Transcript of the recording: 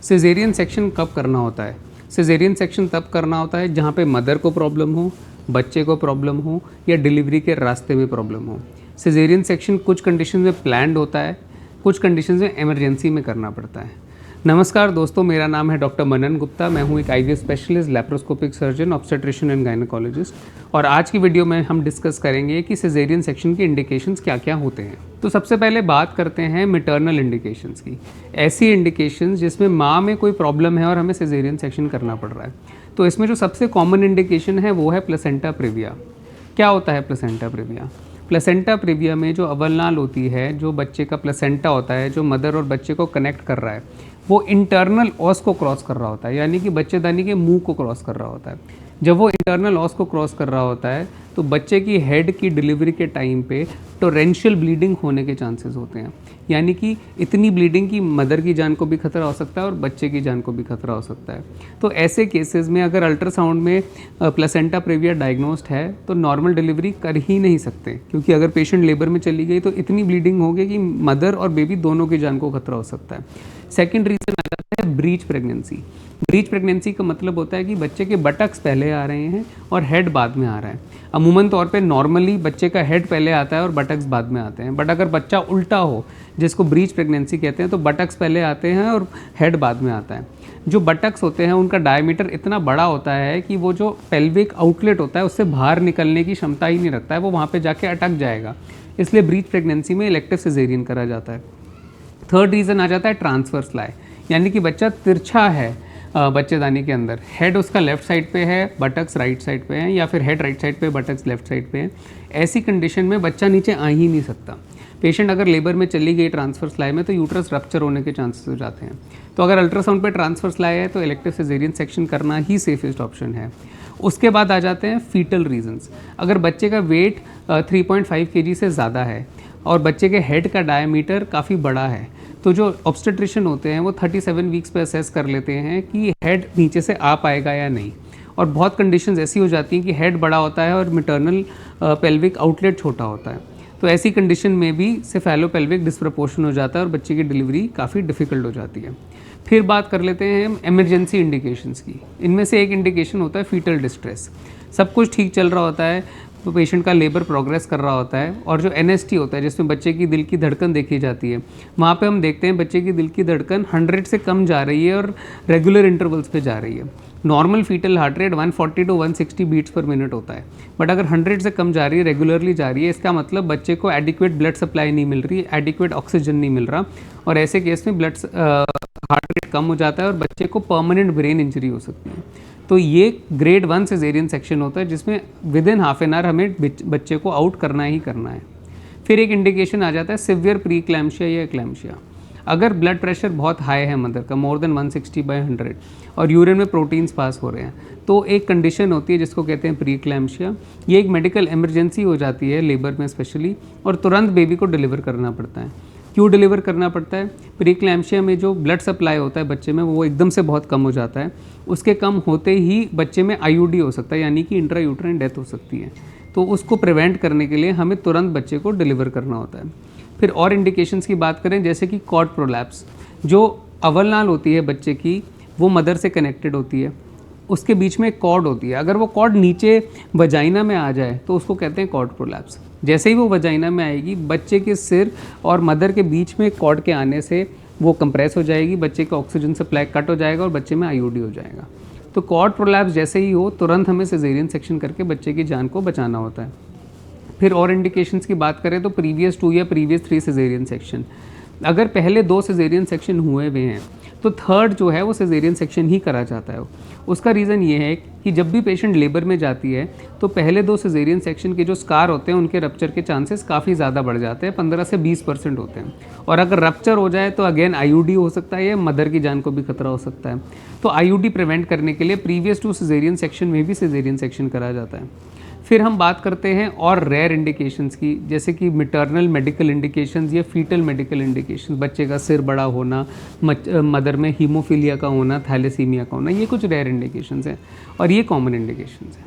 Caesarean section कब करना होता है? सिजेरियन सेक्शन तब करना होता है जहाँ पे मदर को प्रॉब्लम हो, बच्चे को प्रॉब्लम हो या डिलीवरी के रास्ते में प्रॉब्लम हो। सिजेरियन सेक्शन कुछ कंडीशन में प्लान्ड होता है, कुछ कंडीशन में इमरजेंसी में करना पड़ता है। नमस्कार दोस्तों, मेरा नाम है डॉक्टर मनन गुप्ता। मैं हूँ एक IVF specialist, laparoscopic surgeon, obstetrician and gynaecologist. और आज की वीडियो में हम डिस्कस करेंगे कि सिजेरियन सेक्शन की इंडिकेशंस क्या क्या होते हैं। तो सबसे पहले बात करते हैं मैटरनल इंडिकेशंस की। ऐसी इंडिकेशंस जिसमें माँ में कोई प्रॉब्लम है और हमें सिजेरियन सेक्शन करना पड़ रहा है। तो इसमें जो सबसे कॉमन इंडिकेशन है वो है प्लेसेंटा प्रेविया। क्या होता है प्लेसेंटा प्रेविया? प्लेसेंटा प्रेविया में जो अवलनाल होती है, जो बच्चे का प्लेसेंटा होता है, जो मदर और बच्चे को कनेक्ट कर रहा है, वो इंटरनल ऑस को क्रॉस कर रहा होता है, यानी कि बच्चेदानी के मुंह को क्रॉस कर रहा होता है। जब वो इंटरनल ऑस को क्रॉस कर रहा होता है तो बच्चे की हेड की डिलीवरी के टाइम पे टोरेंशियल ब्लीडिंग होने के चांसेस होते हैं, यानी कि इतनी ब्लीडिंग कि मदर की जान को भी खतरा हो सकता है और बच्चे की जान को भी खतरा हो सकता है। तो ऐसे केसेस में अगर अल्ट्रासाउंड में प्लेसेंटा प्रेविया डायग्नोस्ड है तो नॉर्मल डिलीवरी कर ही नहीं सकते, क्योंकि अगर पेशेंट लेबर में चली गई तो इतनी ब्लीडिंग होगी कि मदर और बेबी दोनों की जान को खतरा हो सकता है। सेकेंड रीज़न आ जाता है ब्रीच प्रेगनेंसी। ब्रीच प्रेगनेंसी का मतलब होता है कि बच्चे के बटक्स पहले आ रहे हैं और हेड बाद में आ रहा है। अमूमन तौर पे नॉर्मली बच्चे का हेड पहले आता है और बटक्स बाद में आते हैं, बट अगर बच्चा उल्टा हो, जिसको ब्रीच प्रेगनेंसी कहते हैं, तो बटक्स पहले आते हैं और हेड बाद में आता है। जो बटक्स होते हैं उनका डायमीटर इतना बड़ा होता है कि वो जो पेल्विक आउटलेट होता है उससे बाहर निकलने की क्षमता ही नहीं रखता है, वो वहाँ पे जाके अटक जाएगा। इसलिए ब्रीच प्रेगनेंसी में इलेक्टिव सिजेरियन करा जाता है। थर्ड रीज़न आ जाता है ट्रांसवर्स लाई, यानी कि बच्चा तिरछा है बच्चेदानी के अंदर, हेड उसका लेफ्ट साइड पे है, बटक्स राइट साइड पे हैं, या फिर हेड राइट साइड पे, बटक्स लेफ्ट साइड पे हैं। ऐसी कंडीशन में बच्चा नीचे आ ही नहीं सकता। पेशेंट अगर लेबर में चली गई ट्रांसवर्स लाई में तो यूट्रस रप्चर होने के चांसेस हो जाते हैं। तो अगर अल्ट्रासाउंड पे ट्रांसवर्स लाई है तो इलेक्टिव सिजेरियन सेक्शन करना ही सेफेस्ट ऑप्शन है। उसके बाद आ जाते हैं फीटल रीजंस। अगर बच्चे का वेट 3.5 kg से ज़्यादा है और बच्चे के हेड का डायमीटर काफ़ी बड़ा है, तो जो ऑब्स्टेट्रिशियन होते हैं वो 37 वीक्स पे असेस कर लेते हैं कि हेड नीचे से आ पाएगा या नहीं। और बहुत कंडीशंस ऐसी हो जाती हैं कि हेड बड़ा होता है और मैटरनल पेल्विक आउटलेट छोटा होता है। तो ऐसी कंडीशन में भी सेफेलोपेल्विक डिस्प्रपोर्शन हो जाता है और बच्चे की डिलीवरी काफ़ी डिफ़िकल्ट हो जाती है। फिर बात कर लेते हैं हम इमरजेंसी इंडिकेशंस की। इनमें से एक इंडिकेशन होता है फीटल डिस्ट्रेस। सब कुछ ठीक चल रहा होता है, तो पेशेंट का लेबर प्रोग्रेस कर रहा होता है, और जो एनएसटी होता है जिसमें बच्चे की दिल की धड़कन देखी जाती है, वहाँ पे हम देखते हैं बच्चे की दिल की धड़कन 100 से कम जा रही है और रेगुलर इंटरवल्स पे जा रही है। Normal fetal heart rate 140 to 160 beats per minute होता है, बट अगर 100 से कम जा रही है, रेगुलरली जा रही है, इसका मतलब बच्चे को एडिक्वेट ब्लड सप्लाई नहीं मिल रही, एडिक्वेट ऑक्सीजन नहीं मिल रहा, और ऐसे केस में ब्लड हार्ट रेट कम हो जाता है और बच्चे को परमानेंट ब्रेन इंजरी हो सकती है। तो ये ग्रेड 1 सिजेरियन सेक्शन होता है जिसमें with in half an hour हमें बच्चे को आउट करना ही करना है। फिर एक इंडिकेशन आ जाता है सिवियर प्री क्लैम्शिया या एक्लैम्शिया। अगर ब्लड प्रेशर बहुत हाई है मदर का, मोर देन 160/100, और यूरिन में प्रोटीन्स पास हो रहे हैं, तो एक कंडीशन होती है जिसको कहते हैं प्री क्लैम्शिया। ये एक मेडिकल इमरजेंसी हो जाती है लेबर में स्पेशली, और तुरंत बेबी को डिलीवर करना पड़ता है। क्यों डिलीवर करना पड़ता है? प्री क्लैम्शिया में जो ब्लड सप्लाई होता है बच्चे में वो एकदम से बहुत कम हो जाता है। उसके कम होते ही बच्चे में आईयूडी हो सकता है, यानी कि इंट्रा यूट्राइन डेथ हो सकती है। तो उसको प्रिवेंट करने के लिए हमें तुरंत बच्चे को डिलीवर करना होता है। फिर और इंडिकेशंस की बात करें, जैसे कि कॉर्ड प्रोलैप्स। जो अवलनाल होती है बच्चे की वो मदर से कनेक्टेड होती है, उसके बीच में एक कॉर्ड होती है। अगर वो कॉर्ड नीचे वजाइना में आ जाए तो उसको कहते हैं कॉर्ड प्रोलैप्स। जैसे ही वो वजाइना में आएगी, बच्चे के सिर और मदर के बीच में कॉर्ड के आने से वो कंप्रेस हो जाएगी, बच्चे का ऑक्सीजन सप्लाई कट हो जाएगा और बच्चे में आईयूडी हो जाएगा। तो कॉर्ड प्रोलैप्स जैसे ही हो तुरंत हमें सिजेरियन सेक्शन करके बच्चे की जान को बचाना होता है। फिर और इंडिकेशंस की बात करें तो प्रीवियस 2 या प्रीवियस 3 सिजेरियन सेक्शन। अगर पहले 2 सिजेरियन सेक्शन हुए हुए हैं तो थर्ड जो है वो सिजेरियन सेक्शन ही करा जाता है। उसका रीज़न ये है कि जब भी पेशेंट लेबर में जाती है तो पहले 2 सिजेरियन सेक्शन के जो स्कार होते हैं उनके रप्चर के चांसेस काफ़ी ज़्यादा बढ़ जाते हैं, 15 से 20% होते हैं। और अगर रप्चर हो जाए तो अगेन आईयूडी हो सकता है या मदर की जान को भी खतरा हो सकता है। तो आईयूडी प्रिवेंट करने के लिए प्रीवियस 2 सिजेरियन सेक्शन में भी सिजेरियन सेक्शन करा जाता है। फिर हम बात करते हैं और रेयर इंडिकेशंस की, जैसे कि मैटरनल मेडिकल इंडिकेशंस या फीटल मेडिकल इंडिकेशंस। बच्चे का सिर बड़ा होना, मदर में हीमोफीलिया का होना, थैलेसीमिया का होना, ये कुछ रेयर इंडिकेशंस हैं और ये कॉमन इंडिकेशंस हैं।